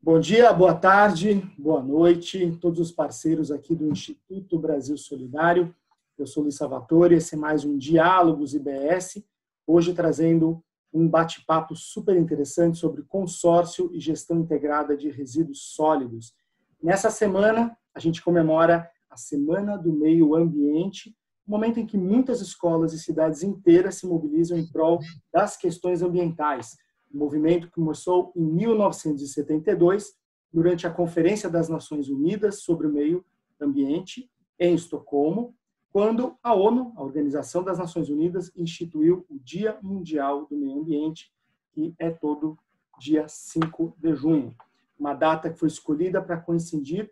Bom dia, boa tarde, boa noite, todos os parceiros aqui do Instituto Brasil Solidário. Eu sou Luiz Salvatore, esse é mais um Diálogos IBS, hoje trazendo um bate-papo super interessante sobre consórcio e gestão integrada de resíduos sólidos. Nessa semana, a gente comemora a Semana do Meio Ambiente, um momento em que muitas escolas e cidades inteiras se mobilizam em prol das questões ambientais. Um movimento que começou em 1972, durante a Conferência das Nações Unidas sobre o Meio Ambiente, em Estocolmo, quando a ONU, a Organização das Nações Unidas, instituiu o Dia Mundial do Meio Ambiente, que é todo dia 5 de junho. Uma data que foi escolhida para coincidir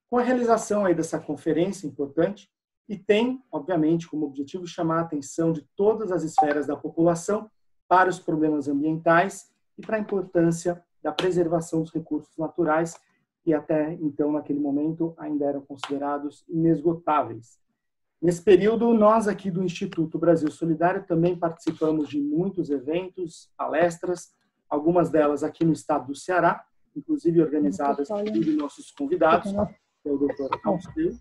com a realização aí dessa conferência importante e tem, obviamente, como objetivo chamar a atenção de todas as esferas da população para os problemas ambientais e para a importância da preservação dos recursos naturais, que até então, naquele momento, ainda eram considerados inesgotáveis. Nesse período, nós aqui do Instituto Brasil Solidário também participamos de muitos eventos, palestras, algumas delas aqui no estado do Ceará, inclusive organizadas por nossos convidados, que é o Dr. Alceu.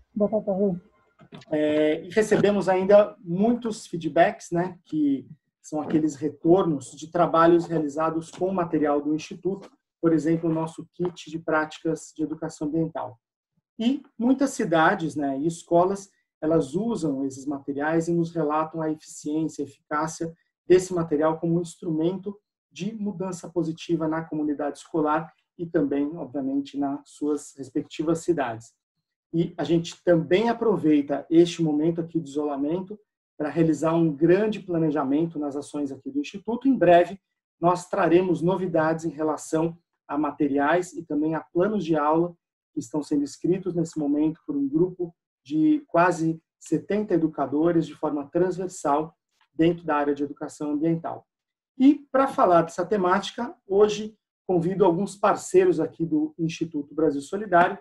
E recebemos ainda muitos feedbacks, né, que são aqueles retornos de trabalhos realizados com o material do Instituto, por exemplo, o nosso kit de práticas de educação ambiental. E muitas cidades, né, e escolas, elas usam esses materiais e nos relatam a eficiência, a eficácia desse material como um instrumento de mudança positiva na comunidade escolar e também, obviamente, nas suas respectivas cidades. E a gente também aproveita este momento aqui de isolamento para realizar um grande planejamento nas ações aqui do Instituto. Em breve, nós traremos novidades em relação a materiais e também a planos de aula que estão sendo escritos nesse momento por um grupo de quase 70 educadores de forma transversal dentro da área de educação ambiental. E para falar dessa temática, hoje convido alguns parceiros aqui do Instituto Brasil Solidário,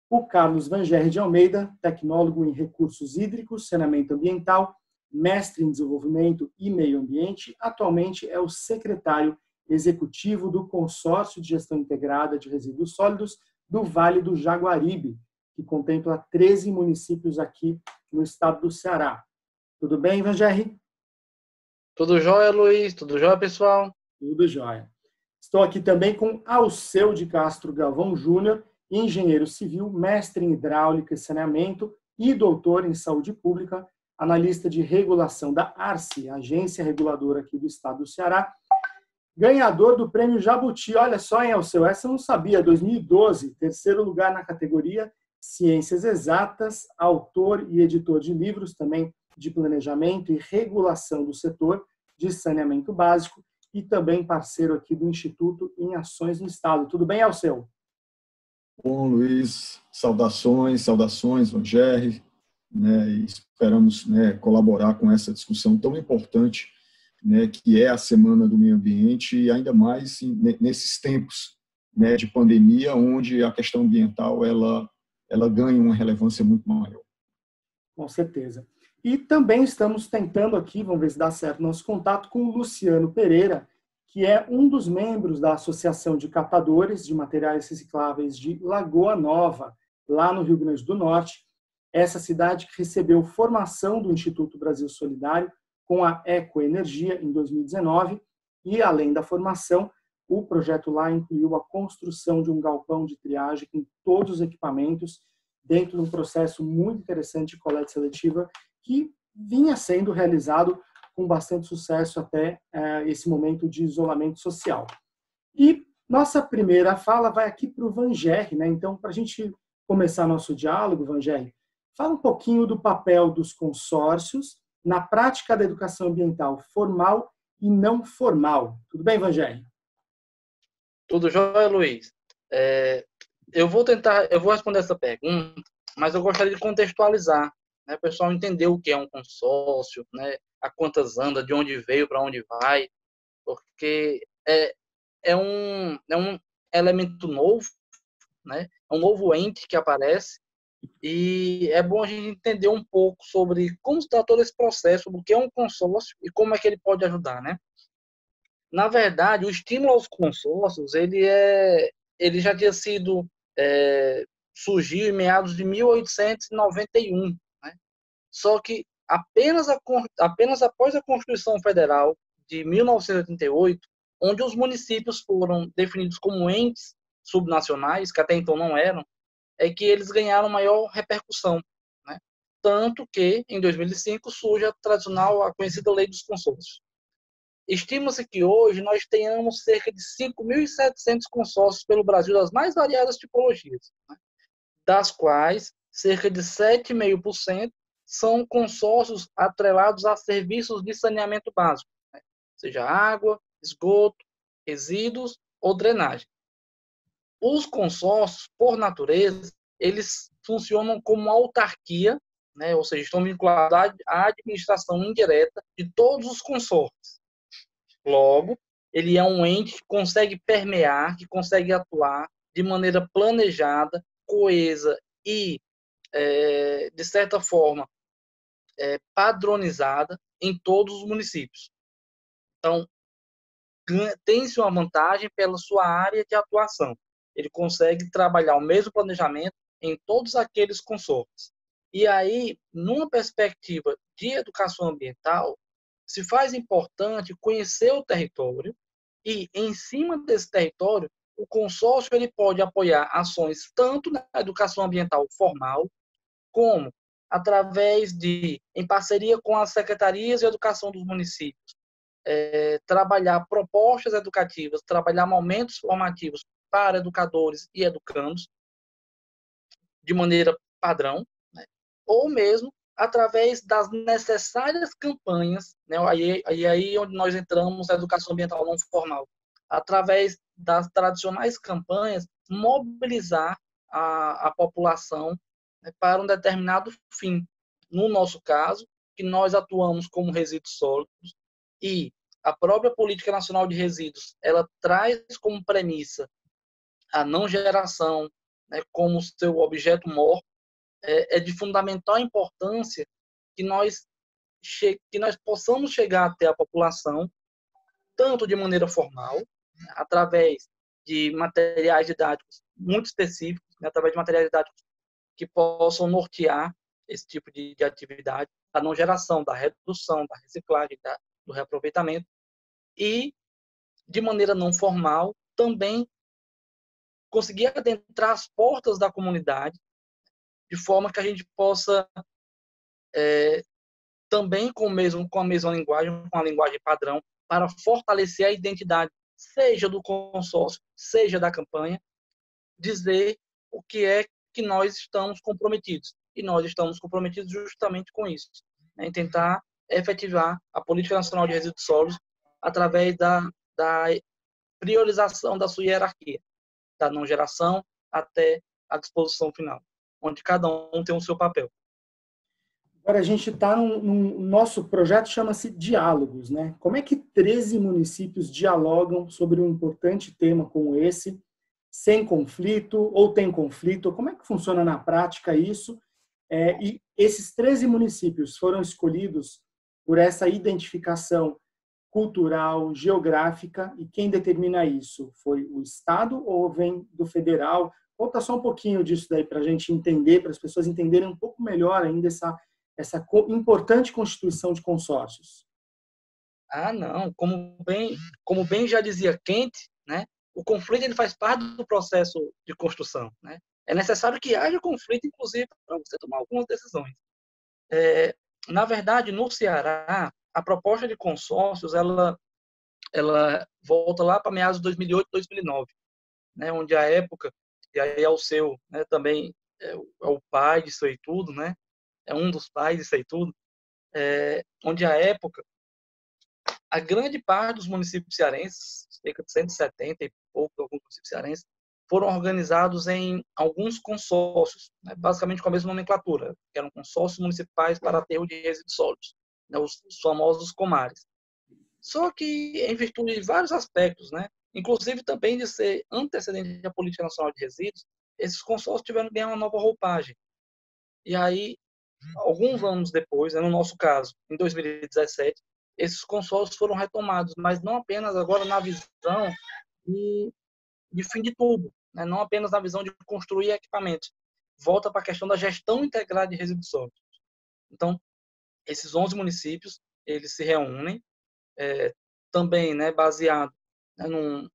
o Carlos Vangerri de Almeida, tecnólogo em recursos hídricos, saneamento ambiental, mestre em desenvolvimento e meio ambiente, atualmente é o secretário executivo do Consórcio de Gestão Integrada de Resíduos Sólidos do Vale do Jaguaribe, que contempla 13 municípios aqui no estado do Ceará. Tudo bem, Vangerri? Tudo jóia, Luiz? Tudo jóia, pessoal? Tudo jóia. Estou aqui também com Alceu de Castro Galvão Júnior, engenheiro civil, mestre em hidráulica e saneamento e doutor em saúde pública, analista de regulação da ARCE, agência reguladora aqui do estado do Ceará, ganhador do prêmio Jabuti. Olha só, hein, Alceu, essa eu não sabia, 2012, terceiro lugar na categoria Ciências Exatas, autor e editor de livros também de planejamento e regulação do setor de saneamento básico e também parceiro aqui do Instituto em Ações no Estado. Tudo bem, Alceu? Bom, Luiz, saudações, Vangerri, né, e esperamos, né, colaborar com essa discussão tão importante, né, que é a Semana do Meio Ambiente, e ainda mais nesses tempos, né, de pandemia, onde a questão ambiental ela ganha uma relevância muito maior. Com certeza. E também estamos tentando aqui, vamos ver se dá certo, nosso contato com o Luciano Pereira, que é um dos membros da Associação de Catadores de Materiais Recicláveis de Lagoa Nova, lá no Rio Grande do Norte. Essa cidade que recebeu formação do Instituto Brasil Solidário com a Ecoenergia em 2019 e, além da formação, o projeto lá incluiu a construção de um galpão de triagem com todos os equipamentos dentro de um processo muito interessante de coleta seletiva que vinha sendo realizado com bastante sucesso até esse momento de isolamento social. E nossa primeira fala vai aqui para o Vangerri, né? Então, para a gente começar nosso diálogo, Vangerri, fala um pouquinho do papel dos consórcios na prática da educação ambiental formal e não formal. Tudo bem, Vangerri? Tudo jóia, Luiz? Eu vou responder essa pergunta, mas eu gostaria de contextualizar, né, o pessoal entender o que é um consórcio, né, a quantas anda, de onde veio, para onde vai, porque é um elemento novo, né, é um novo ente que aparece, e é bom a gente entender um pouco sobre como está todo esse processo, o que é um consórcio e como é que ele pode ajudar, né? Na verdade, o estímulo aos consórcios, ele ele já tinha sido surgiu em meados de 1891, né? Só que apenas após a Constituição Federal de 1988, onde os municípios foram definidos como entes subnacionais, que até então não eram, é que eles ganharam maior repercussão, né? Tanto que, em 2005, surge a tradicional, a conhecida Lei dos Consórcios. Estima-se que hoje nós tenhamos cerca de 5.700 consórcios pelo Brasil, das mais variadas tipologias, né? Das quais cerca de 7,5% são consórcios atrelados a serviços de saneamento básico, né? Seja água, esgoto, resíduos ou drenagem. Os consórcios, por natureza, eles funcionam como autarquia, né? Ou seja, estão vinculados à administração indireta de todos os consórcios. Logo, ele é um ente que consegue permear, que consegue atuar de maneira planejada, coesa e, de certa forma, padronizada em todos os municípios. Então, tem-se uma vantagem pela sua área de atuação. Ele consegue trabalhar o mesmo planejamento em todos aqueles consórcios. E aí, numa perspectiva de educação ambiental, se faz importante conhecer o território e, em cima desse território, o consórcio ele pode apoiar ações tanto na educação ambiental formal, como através de, em parceria com as secretarias de educação dos municípios, trabalhar propostas educativas, trabalhar momentos formativos para educadores e educandos de maneira padrão, né? Ou mesmo através das necessárias campanhas, né? Aí onde nós entramos na educação ambiental não formal, através das tradicionais campanhas, mobilizar a população, né, para um determinado fim. No nosso caso, que nós atuamos como resíduos sólidos, e a própria Política Nacional de Resíduos, ela traz como premissa a não geração, né, como seu objeto maior. É de fundamental importância que nós possamos chegar até a população, tanto de maneira formal, né, através de materiais didáticos muito específicos, né, através de materiais didáticos que possam nortear esse tipo de atividade, da não geração, da redução, da reciclagem, do reaproveitamento, e, de maneira não formal, também conseguir adentrar as portas da comunidade, de forma que a gente possa, também com a mesma linguagem, com a linguagem padrão, para fortalecer a identidade, seja do consórcio, seja da campanha, dizer o que é que nós estamos comprometidos. E nós estamos comprometidos justamente com isso, né, em tentar efetivar a Política Nacional de Resíduos Sólidos através da priorização da sua hierarquia, da não geração até a disposição final, onde cada um tem o seu papel. Agora a gente está num nosso projeto, chama-se Diálogos, né? Como é que 13 municípios dialogam sobre um importante tema como esse, sem conflito, ou tem conflito? Como é que funciona na prática isso? E esses 13 municípios foram escolhidos por essa identificação cultural, geográfica, e quem determina isso? Foi o Estado ou vem do federal? Conta só um pouquinho disso daí para a gente entender, para as pessoas entenderem um pouco melhor ainda essa importante constituição de consórcios. Não, como bem já dizia Kant, né, o conflito ele faz parte do processo de construção, né? É necessário que haja conflito, inclusive, para você tomar algumas decisões. Na verdade, no Ceará, a proposta de consórcios, ela volta lá para meados de 2008, 2009, né, onde a época, e aí é o seu, né, também é o pai disso aí tudo, né, é um dos pais disso aí tudo, onde a época, a grande parte dos municípios cearenses, cerca de 170 e pouco, alguns municípios cearenses, foram organizados em alguns consórcios, né, basicamente com a mesma nomenclatura, que eram consórcios municipais para aterro de resíduos sólidos, né, os famosos comares. Só que, em virtude de vários aspectos, né, inclusive também de ser antecedente da Política Nacional de Resíduos, esses consórcios tiveram que ganhar uma nova roupagem. E aí, alguns anos depois, no nosso caso, em 2017, esses consórcios foram retomados, mas não apenas agora na visão de fim de tudo, né? Não apenas na visão de construir equipamentos, volta para a questão da gestão integrada de resíduos sólidos. Então, esses 11 municípios, eles se reúnem, também, né, baseado, né, num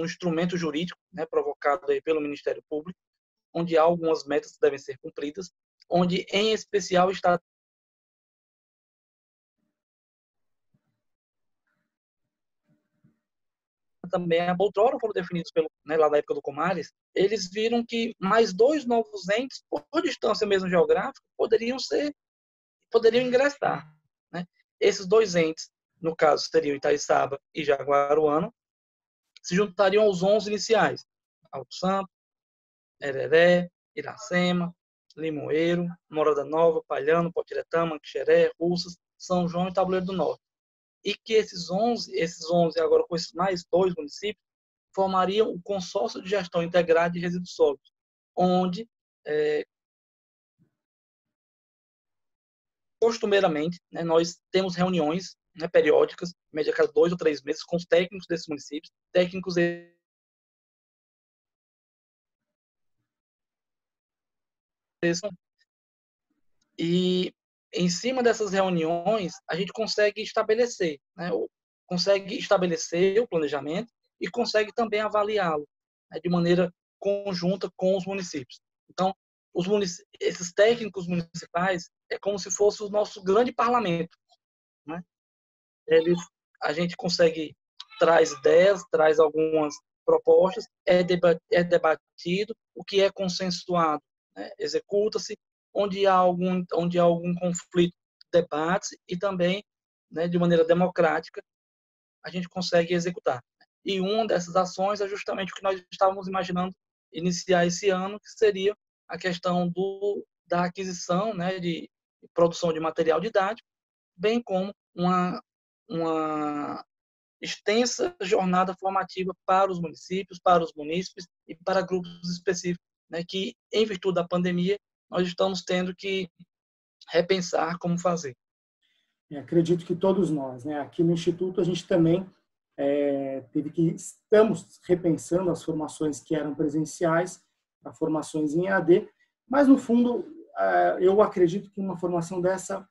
instrumento jurídico, né, provocado aí pelo Ministério Público, onde há algumas metas que devem ser cumpridas, onde, em especial, está também, outrora foram definidos pelo, né, lá da época do Comares, eles viram que mais 2 novos entes, por distância mesmo geográfica, poderiam ingressar, né? Esses 2 entes, no caso, seriam Itaiçaba e Jaguaruana, se juntariam aos 11 iniciais: Alto Santo, Hereré, Iracema, Limoeiro, Morada Nova, Palhano, Potiretama, Quixeré, Russas, São João e Tabuleiro do Norte. E que esses 11 agora com esses mais 2 municípios, formariam o consórcio de gestão integrada de resíduos sólidos, onde, costumeiramente, né, nós temos reuniões, né, periódicas, média cada 2 ou 3 meses, com os técnicos desses municípios, técnicos e em cima dessas reuniões a gente consegue estabelecer, né, o planejamento e consegue também avaliá-lo, né, de maneira conjunta com os municípios. Então, esses técnicos municipais é como se fosse o nosso grande parlamento, né? A gente consegue, traz ideias, traz algumas propostas, é debatido, o que é consensuado, né, executa-se, onde há algum conflito, debate-se e também, né, de maneira democrática, a gente consegue executar. E uma dessas ações é justamente o que nós estávamos imaginando iniciar esse ano, que seria a questão da aquisição, né, de produção de material didático, bem como uma extensa jornada formativa para os municípios, para os munícipes e para grupos específicos, né, que, em virtude da pandemia, nós estamos tendo que repensar como fazer. Acredito que todos nós, né, aqui no Instituto, a gente também estamos repensando as formações que eram presenciais, as formações em EAD, mas, no fundo, eu acredito que uma formação dessa,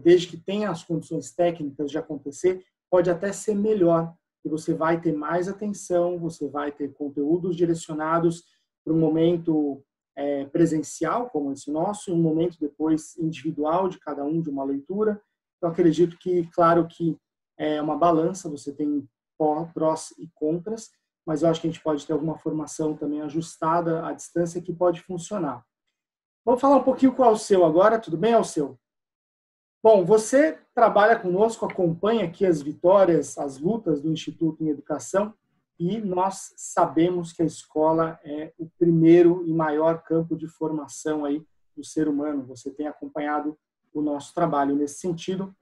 desde que tenha as condições técnicas de acontecer, pode até ser melhor, e você vai ter mais atenção, você vai ter conteúdos direcionados para um momento presencial, como esse nosso, e um momento depois individual de cada um, de uma leitura. Então, acredito que, claro que é uma balança, você tem prós e contras, mas eu acho que a gente pode ter alguma formação também ajustada à distância que pode funcionar. Vamos falar um pouquinho com o Alceu agora, tudo bem, Alceu? Bom, você trabalha conosco, acompanha aqui as vitórias, as lutas do Instituto em Educação, e nós sabemos que a escola é o primeiro e maior campo de formação aí do ser humano. Você tem acompanhado o nosso trabalho nesse sentido,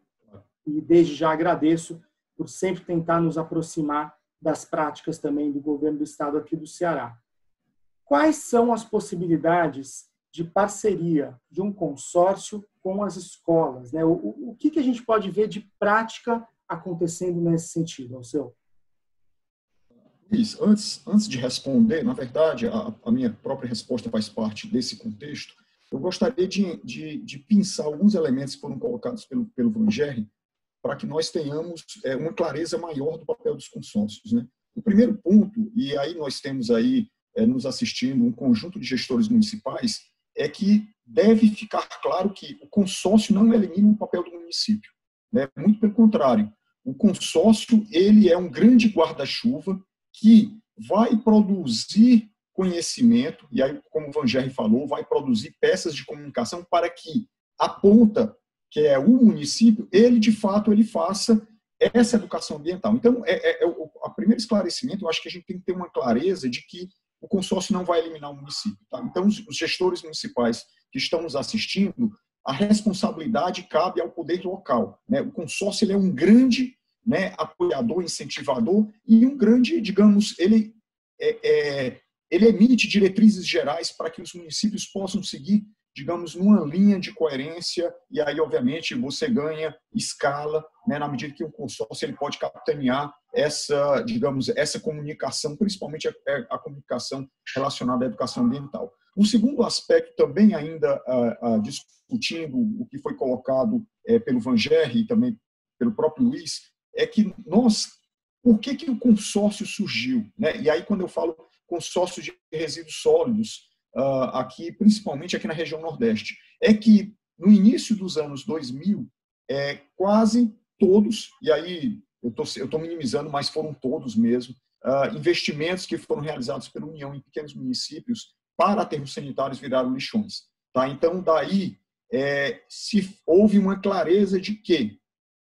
e desde já agradeço por sempre tentar nos aproximar das práticas também do governo do estado aqui do Ceará. Quais são as possibilidades de parceria de um consórcio com as escolas, né? O que a gente pode ver de prática acontecendo nesse sentido, Alceu? Isso. Antes de responder, na verdade, a minha própria resposta faz parte desse contexto. Eu gostaria de pensar alguns elementos que foram colocados pelo Vangerry para que nós tenhamos uma clareza maior do papel dos consórcios, né? O primeiro ponto, e aí nós temos aí nos assistindo um conjunto de gestores municipais, é que deve ficar claro que o consórcio não elimina o papel do município, né? Muito pelo contrário. O consórcio, ele é um grande guarda-chuva que vai produzir conhecimento, e aí, como o Vangerry falou, vai produzir peças de comunicação para que a ponta, que é o município, ele, de fato, ele faça essa educação ambiental. Então, o primeiro esclarecimento, eu acho que a gente tem que ter uma clareza de que o consórcio não vai eliminar o município. Tá? Então, os gestores municipais que estão nos assistindo, a responsabilidade cabe ao poder local, né? O consórcio, ele é um grande, né, apoiador, incentivador, e um grande, digamos, ele emite diretrizes gerais para que os municípios possam seguir, digamos, numa linha de coerência, e aí, obviamente, você ganha escala, né, na medida que o consórcio ele pode capitanear essa, digamos, essa comunicação, principalmente a comunicação relacionada à educação ambiental. Um segundo aspecto também ainda discutindo o que foi colocado pelo Vangerry e também pelo próprio Luiz, é que por que o consórcio surgiu? Né? E aí, quando eu falo consórcio de resíduos sólidos, aqui, principalmente aqui na região Nordeste, é que no início dos anos 2000, quase todos, e aí eu estou minimizando, mas foram todos mesmo, investimentos que foram realizados pela União em pequenos municípios para aterros sanitários viraram lixões. Tá? Então, daí, se houve uma clareza de que,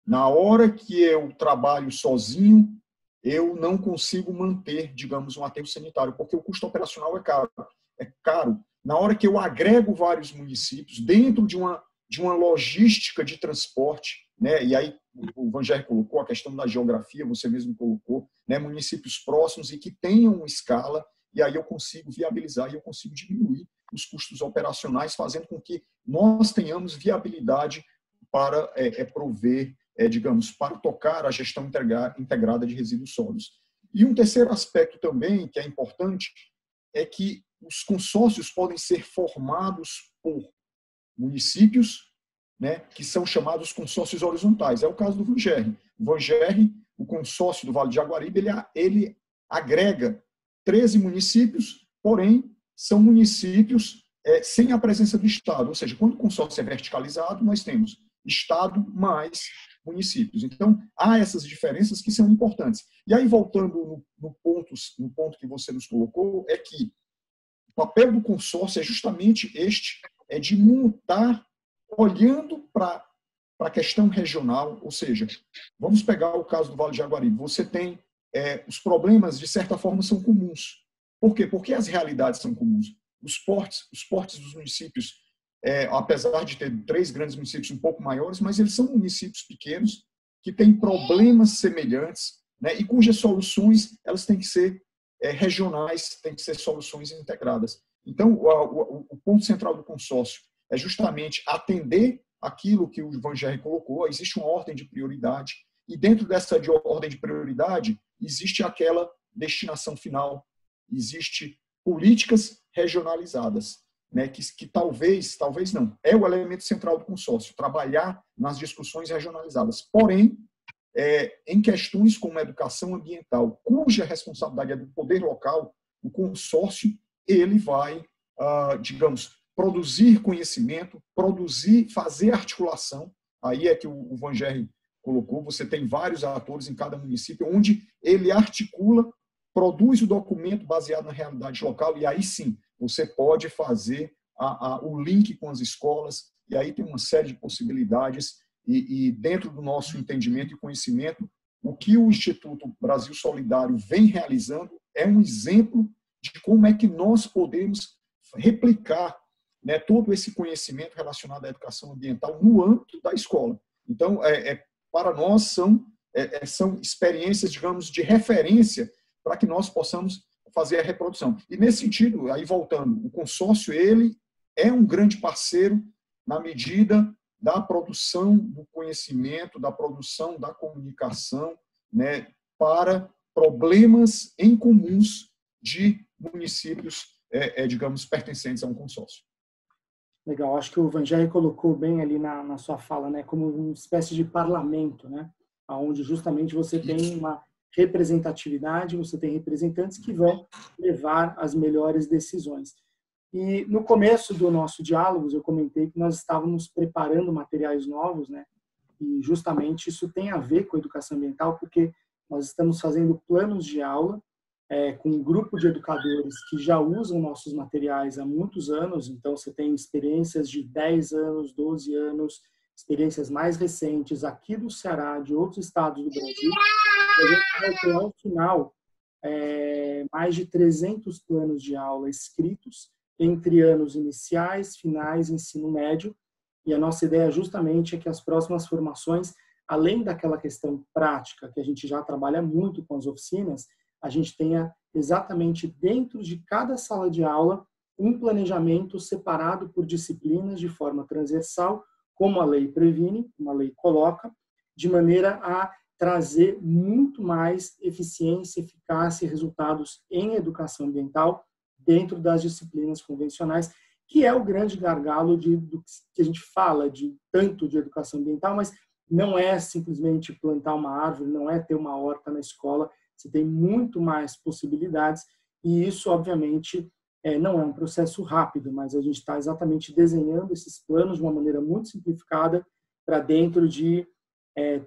na hora que eu trabalho sozinho, eu não consigo manter, digamos, um aterro sanitário, porque o custo operacional é caro. É caro. Na hora que eu agrego vários municípios dentro de uma logística de transporte, né? E aí o Vangerry colocou a questão da geografia, você mesmo colocou, né? Municípios próximos e que tenham escala, e aí eu consigo viabilizar e eu consigo diminuir os custos operacionais, fazendo com que nós tenhamos viabilidade para prover, digamos, para tocar a gestão integrada de resíduos sólidos. E um terceiro aspecto também, que é importante, é que os consórcios podem ser formados por municípios, né, que são chamados consórcios horizontais. É o caso do Vangerry. O Vangerry, o consórcio do Vale de Jaguaribe, ele agrega 13 municípios, porém, são municípios sem a presença do Estado. Ou seja, quando o consórcio é verticalizado, nós temos Estado mais municípios. Então, há essas diferenças que são importantes. E aí, voltando no ponto que você nos colocou, é que o papel do consórcio é justamente de montar, olhando para a questão regional, ou seja, vamos pegar o caso do Vale de Jaguaribe. Você tem, os problemas, de certa forma, são comuns. Por quê? Porque as realidades são comuns. Os portes dos municípios, apesar de ter 3 grandes municípios um pouco maiores, mas eles são municípios pequenos que têm problemas semelhantes, né, e cujas soluções elas têm que ser regionais, têm que ser soluções integradas. Então, o ponto central do consórcio é justamente atender aquilo que o Vangerry colocou. Existe uma ordem de prioridade, e dentro dessa ordem de prioridade existe aquela destinação final, existe políticas regionalizadas, né, que talvez não, é o elemento central do consórcio, trabalhar nas discussões regionalizadas. Porém, em questões como a educação ambiental, cuja responsabilidade é do poder local, o consórcio ele vai, digamos, produzir conhecimento, fazer articulação. Aí é que o Vangerry colocou, você tem vários atores em cada município, onde ele articula, produz o documento baseado na realidade local, e aí sim, você pode fazer o link com as escolas, e aí tem uma série de possibilidades, e dentro do nosso entendimento e conhecimento, o que o Instituto Brasil Solidário vem realizando é um exemplo de como é que nós podemos replicar, né, todo esse conhecimento relacionado à educação ambiental no âmbito da escola. Então, para nós, são experiências, digamos, de referência para que nós possamos fazer a reprodução. E, nesse sentido, aí voltando, o consórcio ele é um grande parceiro na medida da produção do conhecimento, da produção da comunicação, né, para problemas em comuns de municípios, digamos, pertencentes a um consórcio. Legal, acho que o Vangerry colocou bem ali na sua fala, né, como uma espécie de parlamento, né, onde justamente você tem uma representatividade, você tem representantes que vão levar as melhores decisões. E no começo do nosso diálogo, eu comentei que nós estávamos preparando materiais novos, né, e justamente isso tem a ver com a educação ambiental, porque nós estamos fazendo planos de aula com um grupo de educadores que já usam nossos materiais há muitos anos. Então, você tem experiências de 10 anos, 12 anos, experiências mais recentes aqui do Ceará, de outros estados do Brasil. A gente vai ter, ao final, mais de 300 planos de aula escritos entre anos iniciais, finais, ensino médio. E a nossa ideia justamente é que as próximas formações, além daquela questão prática, que a gente já trabalha muito com as oficinas, a gente tenha exatamente dentro de cada sala de aula um planejamento separado por disciplinas de forma transversal, como a lei previne, como a lei coloca, de maneira a trazer muito mais eficiência, eficácia e resultados em educação ambiental dentro das disciplinas convencionais, que é o grande gargalo do que a gente fala tanto de educação ambiental, mas não é simplesmente plantar uma árvore, não é ter uma horta na escola, você tem muito mais possibilidades, e isso, obviamente, não é um processo rápido, mas a gente está exatamente desenhando esses planos de uma maneira muito simplificada para dentro de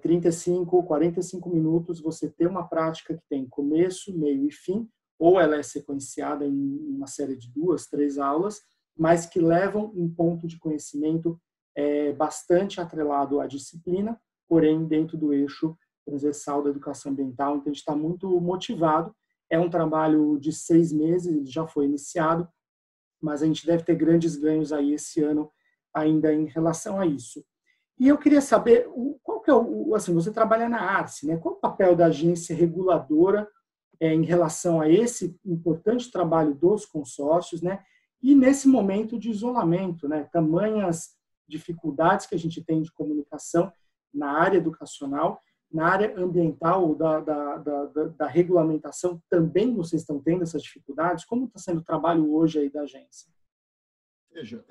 35, 45 minutos você ter uma prática que tem começo, meio e fim, ou ela é sequenciada em uma série de 2, 3 aulas, mas que levam um ponto de conhecimento bastante atrelado à disciplina, porém dentro do eixo transversal da educação ambiental. Então, a gente está muito motivado. É um trabalho de 6 meses, ele já foi iniciado, mas a gente deve ter grandes ganhos aí esse ano ainda em relação a isso. E eu queria saber, qual que é assim, você trabalha na ARCE, né? Qual o papel da agência reguladora em relação a esse importante trabalho dos consórcios, né? E nesse momento de isolamento, né? Tamanhas dificuldades que a gente tem de comunicação na área educacional, na área ambiental, da regulamentação, também vocês estão tendo essas dificuldades? Como está sendo o trabalho hoje aí da agência? Veja,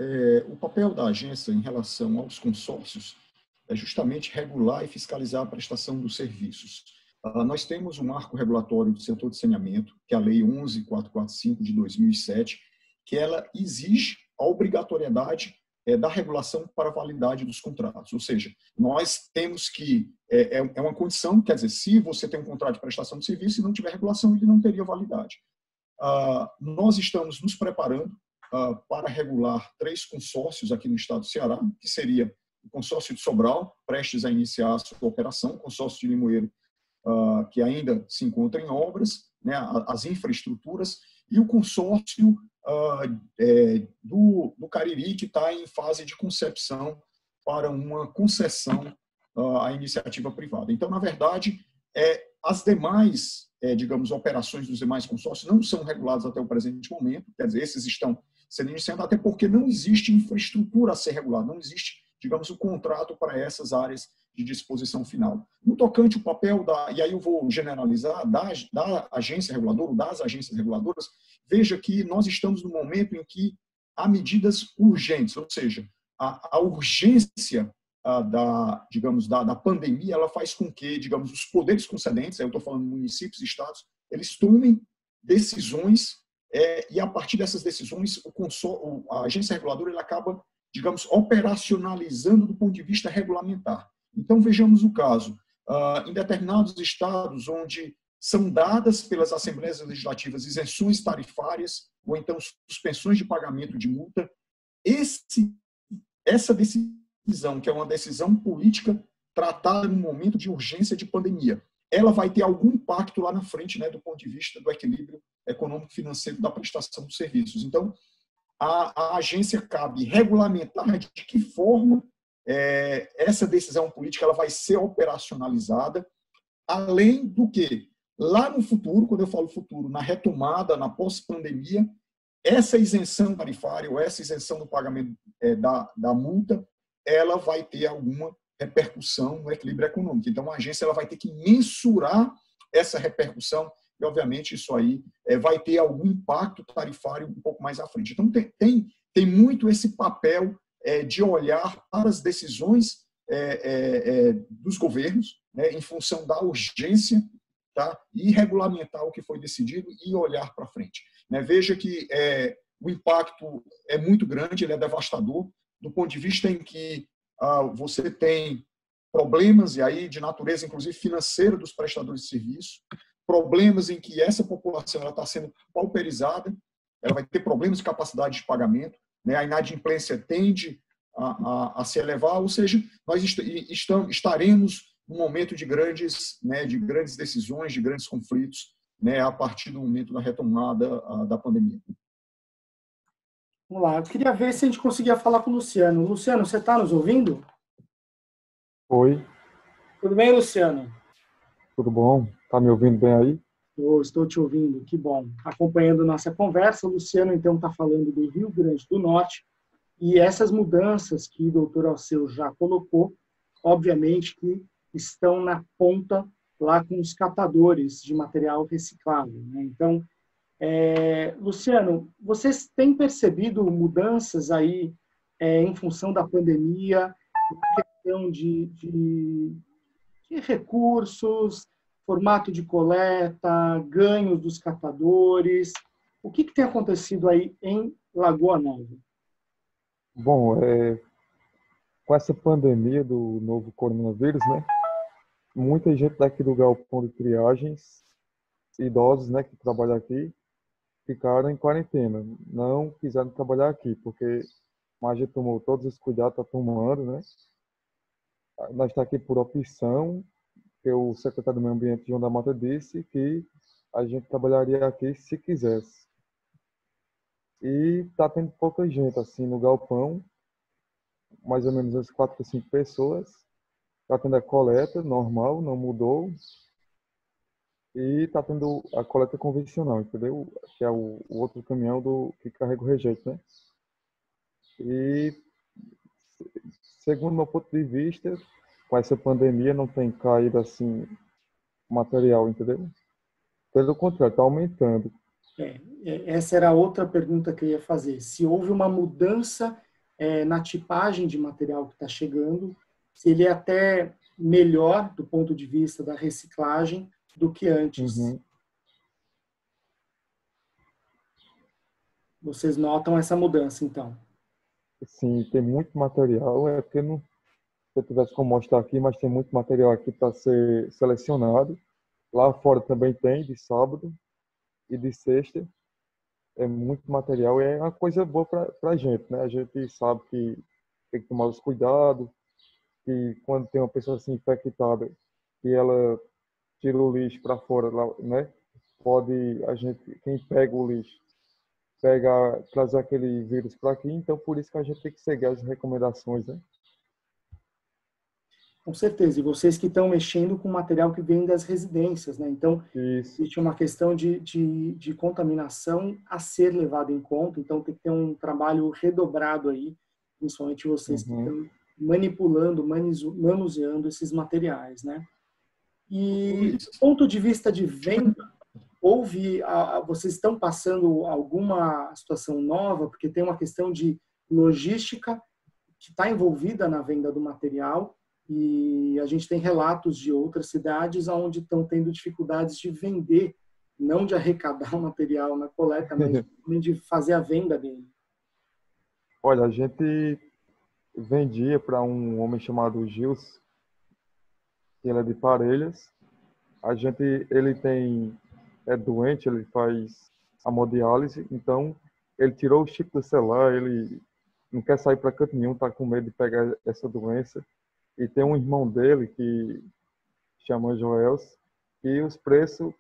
o papel da agência em relação aos consórcios é justamente regular e fiscalizar a prestação dos serviços. Nós temos um marco regulatório do setor de saneamento, que é a Lei 11.445 de 2007, que ela exige a obrigatoriedade da regulação para a validade dos contratos. Ou seja, nós temos que... É uma condição, quer dizer, se você tem um contrato de prestação de serviço e não tiver regulação, ele não teria validade. Nós estamos nos preparando para regular 3 consórcios aqui no estado do Ceará, que seria o consórcio de Sobral, prestes a iniciar a sua operação, o consórcio de Limoeiro, que ainda se encontra em obras, né, as infraestruturas, e o consórcio do Cariri, que está em fase de concepção para uma concessão à iniciativa privada. Então, na verdade, as demais, digamos, operações dos demais consórcios não são reguladas até o presente momento, quer dizer, esses estão sendo iniciados, até porque não existe infraestrutura a ser regulada, não existe, digamos, o contrato para essas áreas de disposição final. No tocante o papel e aí eu vou generalizar, da agência reguladora, ou das agências reguladoras, veja que nós estamos no momento em que há medidas urgentes, ou seja, a urgência da pandemia, ela faz com que, digamos, os poderes concedentes, eu estou falando municípios e estados, eles tomem decisões e a partir dessas decisões a agência reguladora ela acaba, digamos, operacionalizando do ponto de vista regulamentar. Então, vejamos o caso. Em determinados estados onde são dadas pelas assembleias legislativas isenções tarifárias ou então suspensões de pagamento de multa, essa decisão, que é uma decisão política tratada no momento de urgência de pandemia, ela vai ter algum impacto lá na frente, né, do ponto de vista do equilíbrio econômico-financeiro da prestação dos serviços. Então, a agência cabe regulamentar de que forma essa decisão política ela vai ser operacionalizada, além do que, lá no futuro, quando eu falo futuro, na retomada, na pós-pandemia, essa isenção tarifária ou essa isenção do pagamento da multa, ela vai ter alguma repercussão no equilíbrio econômico. Então, a agência ela vai ter que mensurar essa repercussão e, obviamente, isso aí vai ter algum impacto tarifário um pouco mais à frente. Então, tem muito esse papel de olhar para as decisões dos governos, né, em função da urgência, tá, e regulamentar o que foi decidido e olhar para frente. Né? Veja que o impacto é muito grande, ele é devastador, do ponto de vista em que você tem problemas, e aí de natureza, inclusive, financeira dos prestadores de serviço, problemas em que essa população está sendo pauperizada, ela vai ter problemas de capacidade de pagamento, né? A inadimplência tende a se elevar, ou seja, nós estaremos num momento de grandes decisões, de grandes conflitos, né, a partir do momento da retomada da pandemia. Vamos lá, eu queria ver se a gente conseguia falar com o Luciano. Luciano, você está nos ouvindo? Oi. Tudo bem, Luciano? Tudo bom? Está me ouvindo bem aí? Estou te ouvindo, que bom. Acompanhando nossa conversa, o Luciano, então, está falando do Rio Grande do Norte, e essas mudanças que o doutor Alceu já colocou, obviamente que estão na ponta lá com os catadores de material reciclável, né? Então, Luciano, vocês têm percebido mudanças aí em função da pandemia, questão de recursos, formato de coleta, ganhos dos catadores? O que tem acontecido aí em Lagoa Nova? Bom, com essa pandemia do novo coronavírus, né? Muita gente daqui do galpão de triagens, idosos, né, que trabalham aqui, ficaram em quarentena. Não quiseram trabalhar aqui, porque a gente tomou todos os cuidados, está tomando, né? Nós estamos aqui por opção, que o secretário do Meio Ambiente, João da Mata, disse que a gente trabalharia aqui se quisesse. E está tendo pouca gente, assim, no galpão, mais ou menos umas 4 ou 5 pessoas. Está tendo a coleta normal, não mudou. E está tendo a coleta convencional, entendeu? Que é o outro caminhão que carrega o rejeito, né? E, segundo meu ponto de vista, com essa pandemia não tem caído, assim, material, entendeu? Pelo contrário, está aumentando. Essa era a outra pergunta que eu ia fazer. Se houve uma mudança na tipagem de material que está chegando, se ele é até melhor do ponto de vista da reciclagem do que antes. Uhum. Vocês notam essa mudança, então? Sim, tem muito material. É porque não, se eu tivesse como mostrar aqui, mas tem muito material aqui para ser selecionado. Lá fora também tem, de sábado e de sexta. É muito material e é uma coisa boa para a gente, né? A gente sabe que tem que tomar os cuidados, que quando tem uma pessoa assim infectada, que ela tira o lixo para fora, né? Quem pega o lixo, trazer aquele vírus para aqui, então por isso que a gente tem que seguir as recomendações, né? Com certeza. E vocês que estão mexendo com material que vem das residências, né? Então, Isso. existe uma questão de contaminação a ser levada em conta. Então, tem que ter um trabalho redobrado aí, principalmente vocês que estão manipulando, manuseando esses materiais, né? E do ponto de vista de venda, vocês estão passando alguma situação nova? Porque tem uma questão de logística que está envolvida na venda do material. E a gente tem relatos de outras cidades onde estão tendo dificuldades de vender, não de arrecadar o material na coleta, mas também de fazer a venda dele. Olha, a gente vendia para um homem chamado Gils, que ele é de Parelhas. Ele é doente, ele faz hemodiálise, então ele tirou o chip do celular, ele não quer sair para canto nenhum, está com medo de pegar essa doença. E tem um irmão dele que chama Joels, e os preços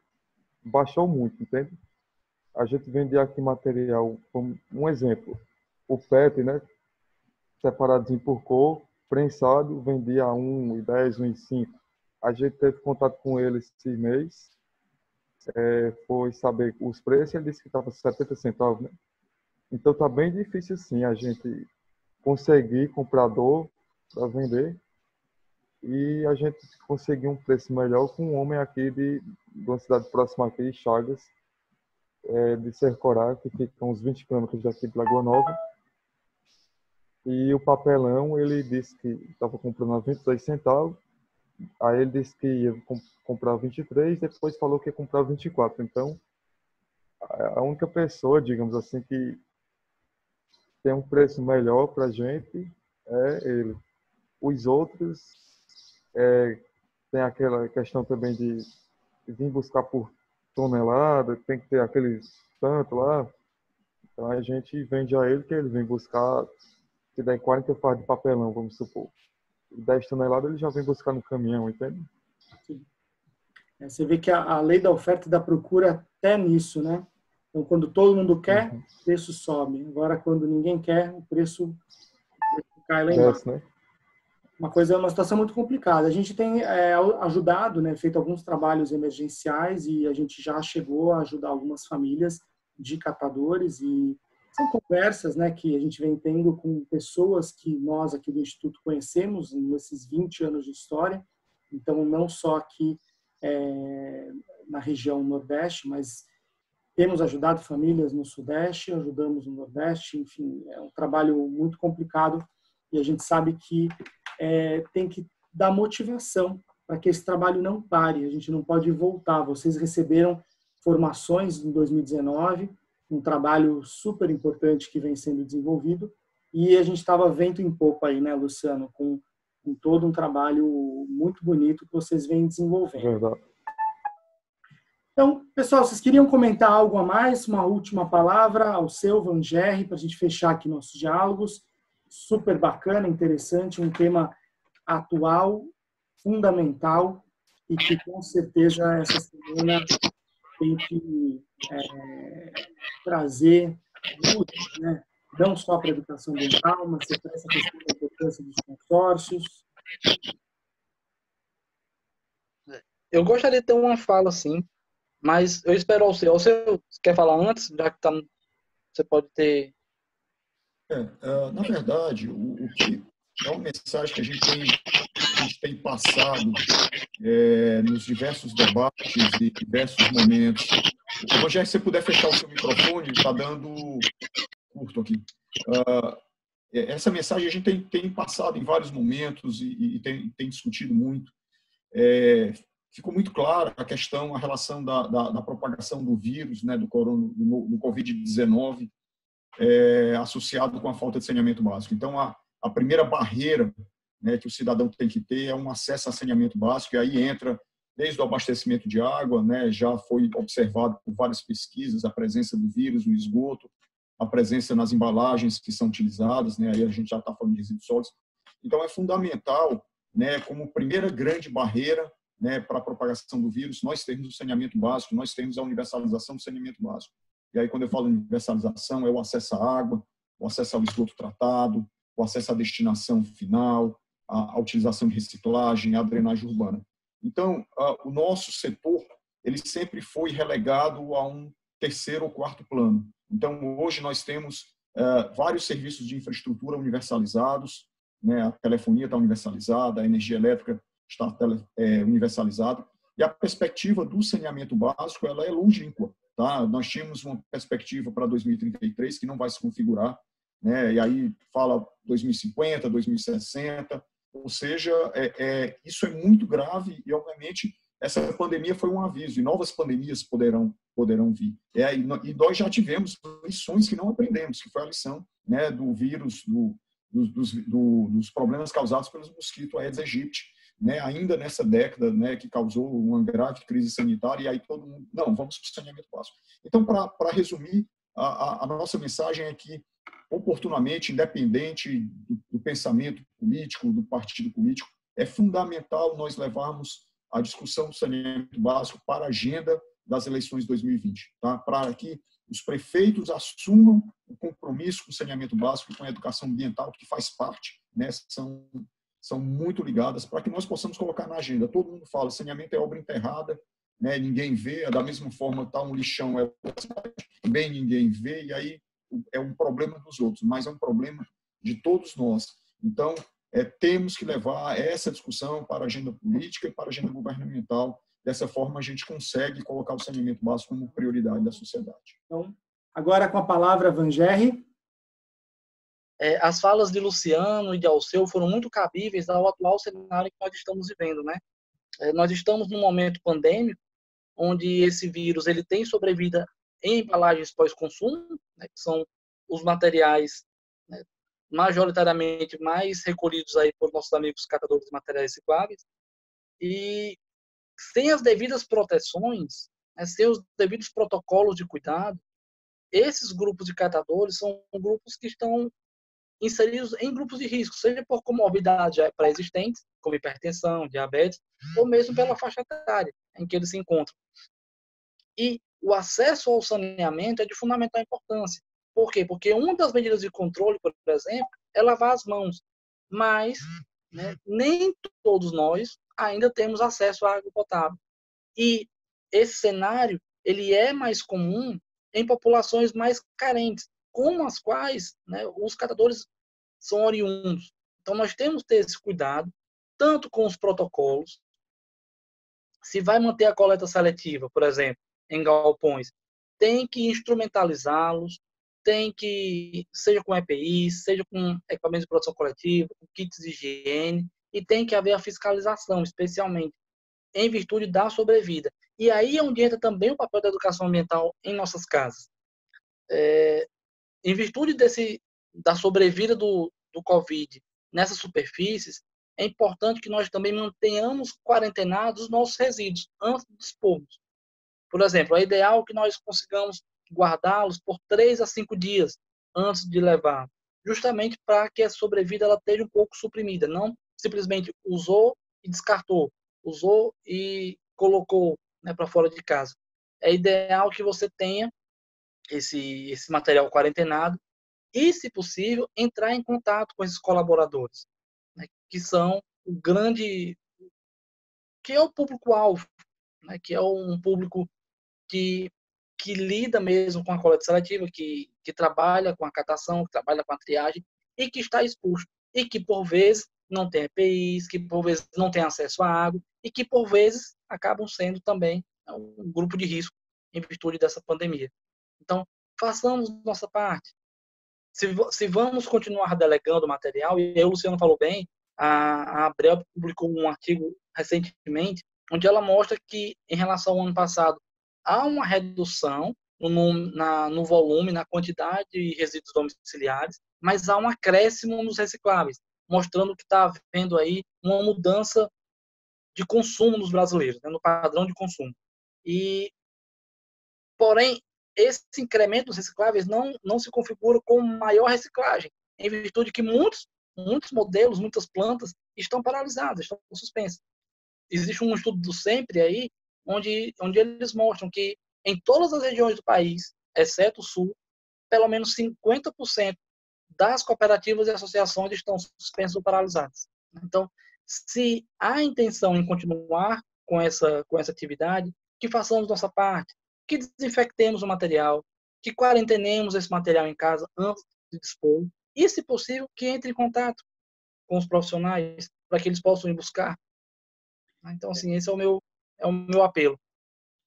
baixou muito, entende? A gente vendia aqui material, como um exemplo, o PET, né? Separadinho por cor, prensado, vendia a 1,10, 1,5. A gente teve contato com ele esse mês, foi saber os preços, ele disse que estava 70 centavos, né? Então tá bem difícil sim a gente conseguir comprador para vender. E a gente conseguiu um preço melhor com um homem aqui de uma cidade próxima aqui, Chagas, de Sercorá, que fica uns 20 quilômetros daqui de Lagoa Nova. E o papelão, ele disse que estava comprando a 22 centavos, aí ele disse que ia comprar 23, depois falou que ia comprar 24. Então, a única pessoa, digamos assim, que tem um preço melhor para a gente é ele. Os outros... tem aquela questão também de vir buscar por tonelada, tem que ter aqueles tanto lá. Então a gente vende a ele, que ele vem buscar, se der 40 fardos de papelão, vamos supor. 10 toneladas ele já vem buscar no caminhão, entende? Sim. Você vê que a lei da oferta e da procura até nisso, né? Então, quando todo mundo quer, o preço sobe. Agora, quando ninguém quer, o preço cai lá embaixo. Né? Uma situação muito complicada. A gente tem ajudado, né, feito alguns trabalhos emergenciais e a gente já chegou a ajudar algumas famílias de catadores e são conversas, né, que a gente vem tendo com pessoas que nós aqui do Instituto conhecemos nesses 20 anos de história Então, não só aqui na região Nordeste, mas temos ajudado famílias no Sudeste, ajudamos no Nordeste, enfim, é um trabalho muito complicado e a gente sabe que tem que dar motivação para que esse trabalho não pare, a gente não pode voltar. Vocês receberam formações em 2019, um trabalho super importante que vem sendo desenvolvido, e a gente estava vento em popa aí, né, Luciano, com todo um trabalho muito bonito que vocês vêm desenvolvendo. Verdade. Então, pessoal, vocês queriam comentar algo a mais? Uma última palavra ao seu, Vangerry, para a gente fechar aqui nossos diálogos. Super bacana, interessante, um tema atual, fundamental, e que com certeza essa semana tem que trazer luz, né? Não só para a educação ambiental, mas para essa questão da importância dos consórcios. Eu gostaria de ter uma fala, assim, mas eu espero ao seu. Você quer falar antes? Já que você pode ter... Na verdade, o que é uma mensagem que a gente tem passado nos diversos debates e diversos momentos. Rogério, se você puder fechar o seu microfone, está dando curto aqui. Essa mensagem a gente tem passado em vários momentos e tem discutido muito. Ficou muito clara a relação da propagação do vírus, né, do Covid-19, associado com a falta de saneamento básico. Então, a primeira barreira, né, que o cidadão tem que ter é um acesso a saneamento básico, e aí entra desde o abastecimento de água, né, já foi observado por várias pesquisas a presença do vírus no esgoto, a presença nas embalagens que são utilizadas, né, aí a gente já está falando de resíduos sólidos. Então, é fundamental, né, como primeira grande barreira, né, para a propagação do vírus, nós temos o saneamento básico, nós temos a universalização do saneamento básico. E aí, quando eu falo universalização, é o acesso à água, o acesso ao esgoto tratado, o acesso à destinação final, a utilização de reciclagem, a drenagem urbana. Então, o nosso setor, ele sempre foi relegado a um terceiro ou quarto plano. Então, hoje nós temos vários serviços de infraestrutura universalizados, né? A telefonia está universalizada, a energia elétrica está universalizada, e a perspectiva do saneamento básico ela é longínqua. Tá? Nós tínhamos uma perspectiva para 2033 que não vai se configurar, né? E aí fala 2050, 2060, ou seja, isso é muito grave e, obviamente, essa pandemia foi um aviso e novas pandemias poderão vir. E nós já tivemos lições que não aprendemos, que foi a lição, né, do vírus, dos problemas causados pelos mosquitos Aedes aegypti, né, ainda nessa década, né, que causou uma grave crise sanitária, e aí todo mundo, não, vamos para o saneamento básico. Então, para resumir, a nossa mensagem é que, oportunamente, independente do pensamento político, do partido político, é fundamental nós levarmos a discussão do saneamento básico para a agenda das eleições de 2020, tá? Para que os prefeitos assumam o compromisso com o saneamento básico e com a educação ambiental, que faz parte, né, são muito ligadas, para que nós possamos colocar na agenda. Todo mundo fala, saneamento é obra enterrada, né, ninguém vê, da mesma forma está um lixão, também ninguém vê, e aí é um problema dos outros, mas é um problema de todos nós. Então, temos que levar essa discussão para a agenda política e para a agenda governamental. Dessa forma, a gente consegue colocar o saneamento básico como prioridade da sociedade. Então, agora com a palavra, Vangerry. As falas de Luciano e de Alceu foram muito cabíveis ao atual cenário que nós estamos vivendo, né? Nós estamos num momento pandêmico, onde esse vírus ele tem sobrevida em embalagens pós-consumo, né, que são os materiais, né, majoritariamente mais recolhidos aí por nossos amigos catadores de materiais recicláveis, e sem as devidas proteções, né, sem os devidos protocolos de cuidado, esses grupos de catadores são grupos que estão inseridos em grupos de risco, seja por comorbidades já pré-existentes, como hipertensão, diabetes, ou mesmo pela faixa etária em que eles se encontram. E o acesso ao saneamento é de fundamental importância. Por quê? Porque uma das medidas de controle, por exemplo, é lavar as mãos. Mas, né, nem todos nós ainda temos acesso à água potável. E esse cenário ele é mais comum em populações mais carentes, como as quais, né, os catadores são oriundos. Então, nós temos que ter esse cuidado, tanto com os protocolos, Se vai manter a coleta seletiva, por exemplo, em galpões, tem que instrumentalizá-los, tem que, seja com EPI, seja com equipamentos de produção coletiva, com kits de higiene, e tem que haver a fiscalização, especialmente em virtude da sobrevida. E aí é onde entra também o papel da educação ambiental em nossas casas. Em virtude da sobrevida do Covid nessas superfícies, é importante que nós também mantenhamos quarentenados os nossos resíduos antes de dispormos. Por exemplo, é ideal que nós consigamos guardá-los por 3 a 5 dias antes de levar, justamente para que a sobrevida ela esteja um pouco suprimida, não simplesmente usou e descartou, usou e colocou, né, para fora de casa. É ideal que você tenha esse material quarentenado e, se possível, entrar em contato com esses colaboradores, né, que são o grande, que é o público-alvo, né, que é um público que lida mesmo com a coleta seletiva, que trabalha com a catação, que trabalha com a triagem e que está exposto. E que, por vezes, não tem EPIs, que, por vezes, não tem acesso à água e que, por vezes, acabam sendo também um grupo de risco em virtude dessa pandemia. Então, façamos nossa parte. Se vamos continuar delegando material, e aí o Luciano falou bem, a Abrel publicou um artigo recentemente, onde ela mostra que, em relação ao ano passado, há uma redução no volume, na quantidade de resíduos domiciliares, mas há um acréscimo nos recicláveis, mostrando que está havendo aí uma mudança de consumo dos brasileiros, né, no padrão de consumo. Porém, esse incremento dos recicláveis não se configura como maior reciclagem, em virtude que muitos modelos, muitas plantas estão paralisadas, estão suspensas. Existe um estudo do SEMPRE aí, onde eles mostram que em todas as regiões do país, exceto o Sul, pelo menos 50% das cooperativas e associações estão suspensas ou paralisadas. Então, se há intenção em continuar com essa atividade, que façamos nossa parte, que desinfectemos o material, que quarentenemos esse material em casa antes de dispor, e, se possível, que entre em contato com os profissionais para que eles possam ir buscar. Então, assim, esse é o meu apelo.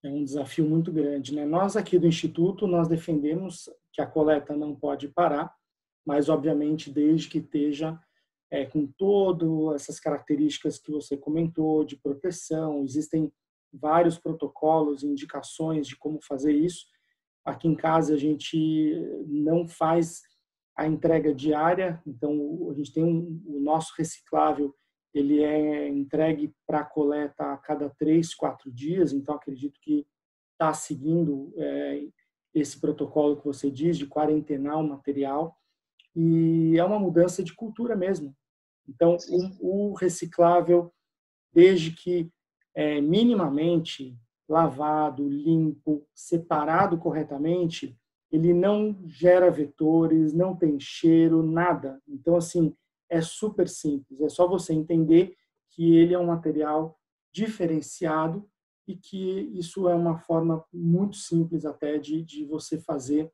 É um desafio muito grande, né? Nós aqui do Instituto, nós defendemos que a coleta não pode parar, mas, obviamente, desde que esteja com todas essas características que você comentou, de proteção, existem vários protocolos e indicações de como fazer isso. Aqui em casa a gente não faz a entrega diária, então a gente tem o nosso reciclável, ele é entregue para coleta a cada 3, 4 dias, então acredito que está seguindo esse protocolo que você diz, de quarentenar o material, e é uma mudança de cultura mesmo. Então, o reciclável, desde que minimamente lavado, limpo, separado corretamente, ele não gera vetores, não tem cheiro, nada. Então, assim, é super simples. É só você entender que ele é um material diferenciado e que isso é uma forma muito simples até de você fazer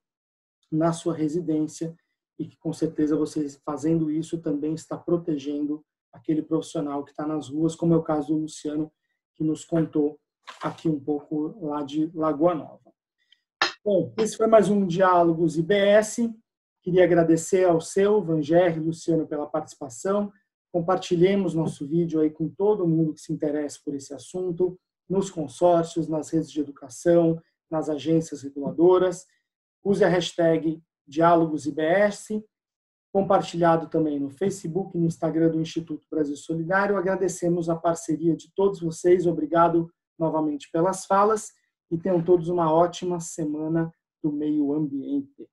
na sua residência e que, com certeza, você fazendo isso também está protegendo aquele profissional que está nas ruas, como é o caso do Luciano, que nos contou aqui um pouco lá de Lagoa Nova. Bom, esse foi mais um Diálogos IBS. Queria agradecer ao seu, Vangerre e Luciano, pela participação. Compartilhemos nosso vídeo aí com todo mundo que se interessa por esse assunto, nos consórcios, nas redes de educação, nas agências reguladoras. Use a hashtag Diálogos IBS, compartilhado também no Facebook e no Instagram do Instituto Brasil Solidário. Agradecemos a parceria de todos vocês. Obrigado novamente pelas falas e tenham todos uma ótima semana do meio ambiente.